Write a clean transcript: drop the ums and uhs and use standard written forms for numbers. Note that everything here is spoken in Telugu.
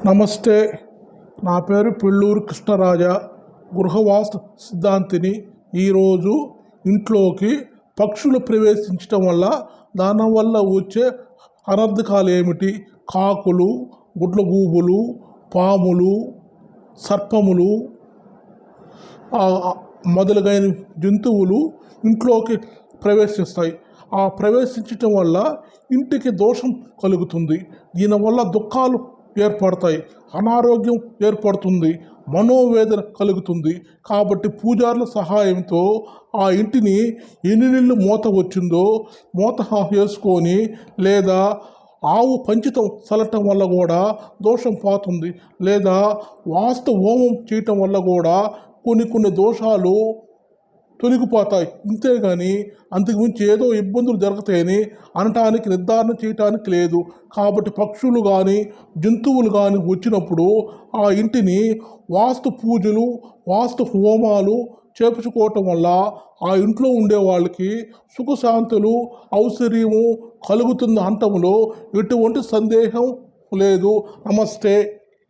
నమస్తే. నా పేరు పెళ్ళూరు కృష్ణరాజ, గృహవాస్తు సిద్ధాంతిని. ఈరోజు ఇంట్లోకి పక్షులు ప్రవేశించటం వల్ల దానివల్ల వచ్చే అనర్థకాలు ఏమిటి, కాకులు, గుడ్లగూబులు, పాములు, సర్పములు మొదలైన జంతువులు ఇంట్లోకి ప్రవేశిస్తాయి. ఆ ప్రవేశించటం వల్ల ఇంటికి దోషం కలుగుతుంది. దీనివల్ల దుఃఖాలు ఏర్పడతాయి, అనారోగ్యం ఏర్పడుతుంది, మనోవేదన కలుగుతుంది. కాబట్టి పూజారుల సహాయంతో ఆ ఇంటిని ఎన్ని నెలలు మూత వచ్చిందో మూత వేసుకొని లేదా ఆవు పంచితం చల్లటం వల్ల కూడా దోషం పోతుంది. లేదా వాస్తు హోమం చేయటం వల్ల కూడా కొన్ని దోషాలు తొలగిపోతాయి. ఇంతేగాని అంతకుమించి ఏదో ఇబ్బందులు జరుగుతాయని అనటానికి నిర్ధారణ చేయటానికి లేదు. కాబట్టి పక్షులు కానీ జంతువులు కానీ వచ్చినప్పుడు ఆ ఇంటిని వాస్తు పూజలు, వాస్తు హోమాలు చేపించుకోవటం వల్ల ఆ ఇంట్లో ఉండే వాళ్ళకి సుఖశాంతులు, ఐశ్వర్యము కలుగుతుంది అనటంలో ఎటువంటి సందేహం లేదు. నమస్తే.